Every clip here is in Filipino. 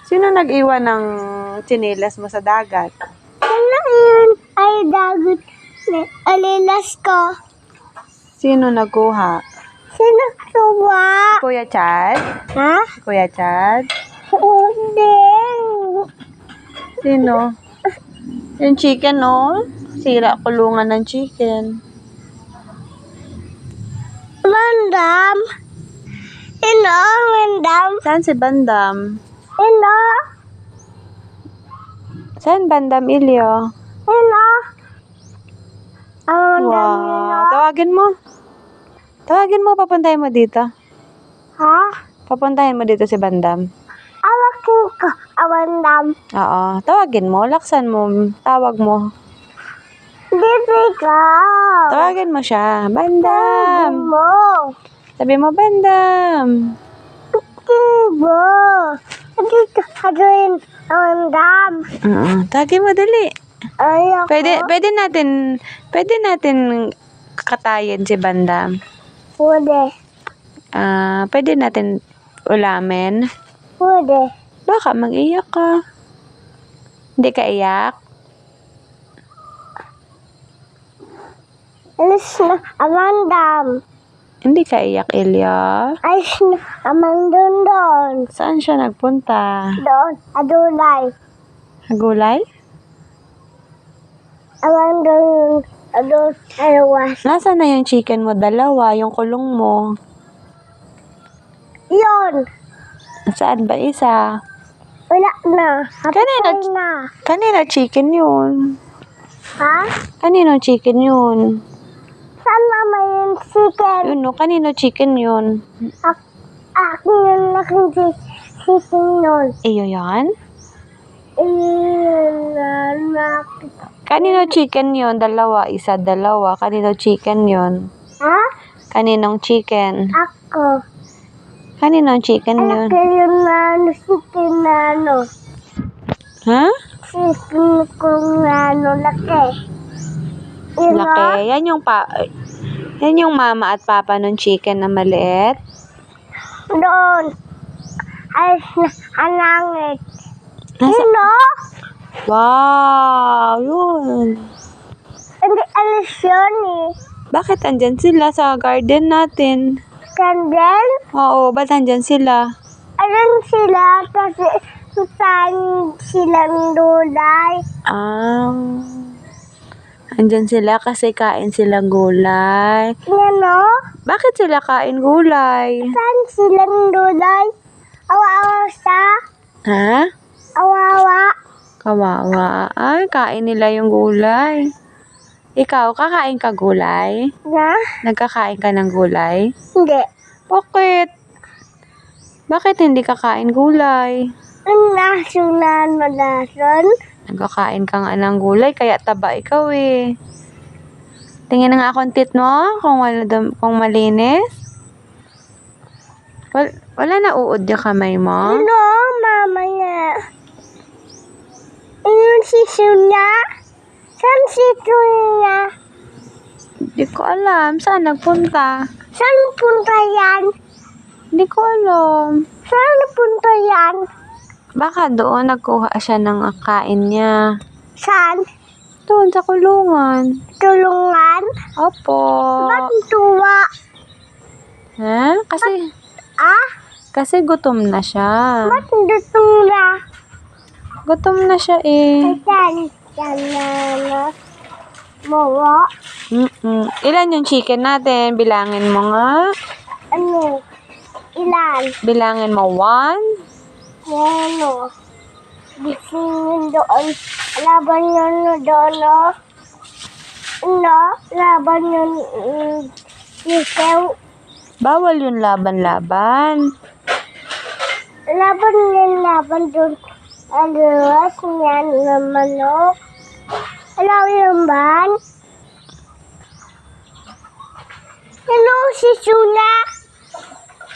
Sino nag-iwan ng tsinelas mo sa dagat? Ano yun? Ay, dagat. Alilas ko. Sino nagkuha? Sino suwa? Kuya Chad? Ha? Kuya Chad? Hindi. Sino? Yung chicken, no? Sira kulungan ng chicken. Bandam. Hello, Bandam. Saan si Bandam? Hello. Saan Bandam, Ilyo? Hello. Bandam, hello. Tawagin mo. Tawagin mo, papuntahin mo dito. Ha? Papuntahin mo dito si Bandam. Awakin ko, Bandam. Oo, tawagin mo, laksan mo, tawag mo. Dito ka. Tawagin mo siya, Bandam. Mo. Sabi mo, Bandam. Tibo. Dito ka rin, Bandam. Tawagin mo, dali. Ayoko. Pwede natin katayin si Bandam. Pwede. Pwede natin ulamin. Pwede. Baka mag-iyak ka. Hindi ka iyak? Alis na, Bandam. Hindi ka iyak, Ilya. Alis na, doon. Saan siya nagpunta? Doon, adulay. Gulay? Doon, alawas. Nasaan na yung chicken mo? Dalawa, yung kulong mo. Yun. Saan ba isa? Wala na. Kanina, Hapon na. kanina chicken yun. Ha? Kanino chicken yun? Saan mama yung chicken? Yun no, kanino chicken yun? Akin yung laking chicken yun. Iyo yan? Nakit. Kanino chicken yun? Dalawa, isa, dalawa. Kanino chicken yun? Ha? Kaninong chicken? Ako. Kaninong chicken yun? Akin yung chicken Ha? Chicken kong laki. Laki. Yan yung mama at papa ng chicken na maliit. Doon. Alis na, alangit. Nasa? Wow, yun. Hindi alis yun eh. Bakit andyan sila sa garden natin? Candle? Oo, ba't andyan sila? Alam sila kasi saan silang dulay. Andyan sila kasi kain sila gulay. Ano? Bakit sila kain gulay? Saan silang dulay? Awawa sa? Ha? Awawa. Kawawa. Ay, kain nila yung gulay. Ikaw, kakain ka gulay? Na? Nagkakain ka ng gulay? Hindi. Bakit? Bakit hindi kakain gulay? Ang lason. Nagkakain ka nga ng gulay, kaya taba ikaw eh. Tingin na nga akong tit mo, kung malinis. Wala na uod yung kamay mo? Ano, mama niya? Yung sisiw niya? Saan sisiw niya? Hindi ko alam. Saan nagpunta? Saan punta yan? Hindi ko alam. Saan punta yan? Baka doon nagkuha siya ng kain niya. Saan? Doon sa kulungan. Tulungan? Opo. Ba't tuwa? Ha? Kasi gutom na siya. Ba't tuwa? Gutom na siya eh. Saan? Saan Mawa? Ilan yung chicken natin? Bilangin mo nga. Ano? Ilan? Bilangin mo 1. Ano? Gisingin doon. Laban yun doon, no? No? Laban yun. Ikaw. Bawal yung laban-laban. Laban doon. Alas niyan na manok. Alam yung ban? Hello, si Suna.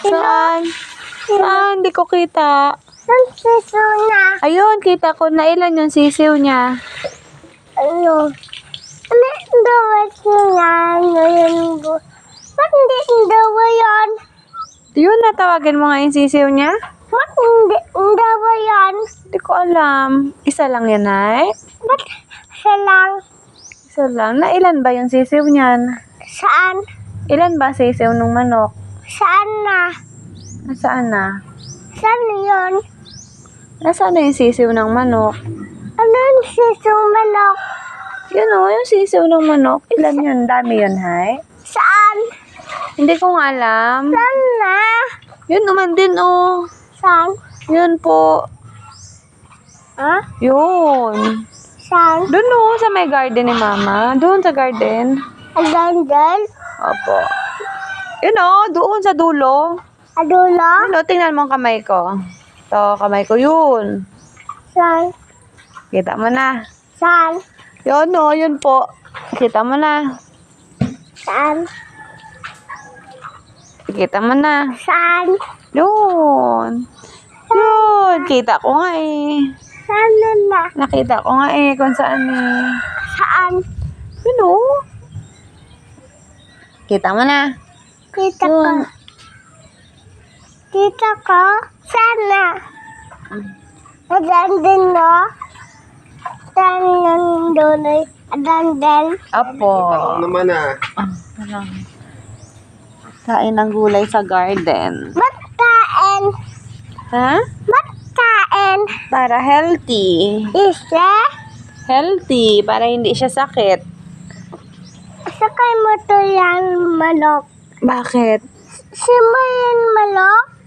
Saan? Saan? Di ko kita. Saan si Suna? Ayun, kita ko na ilan yung sisiw niya. Ano? Ano yung dawa siya? Ano yung dawa? Ba't hindi yung dawa yan? Yun, natawagin mo nga yung sisiw niya? Ba't hindi yung dawa yan? ko alam. Isa lang yan, Nay? Ba't siya lang? Isa lang. Na ilan ba yung sisiw niyan? Saan? Ilan ba sisiw ng manok? Saan na? Nasaan na? Saan yun? Nasaan na yung sisiw ng manok? Ano yung sisong manok? Yun o, yung sisiw ng manok. Ilan yun? Dami yun, Hay? Saan? Hindi ko nga alam. Saan na? Yun naman din o. Saan? Yun po. Ha? Yun. Saan? Doon o, sa may garden ni Mama. Doon sa garden. Adan din? Opo. Yun o, doon sa dulo. Adulo? Yun o, tingnan mo ang kamay ko. Ito, kamay ko yun. Saan? Kita mo na. Saan? Yun o, yun po. Kita mo na. Saan? Kita mo na. Saan? Yun. Yun. Kita ko nga eh. Saan na? Nakita ko nga eh kung saan eh. Saan? Yun o. Kita mo na. Tita ko. Yun. Tita ko? Saan na? Adan din no? Saan yung duloy? Adan din? Apo. naman ah. Kain ng gulay sa garden. Ba't kain? Ha? Ba't kain? Para healthy. Isa? Healthy. Para hindi siya sakit. Sakay mo to yan, manok. Bakit? Simo yan, manok?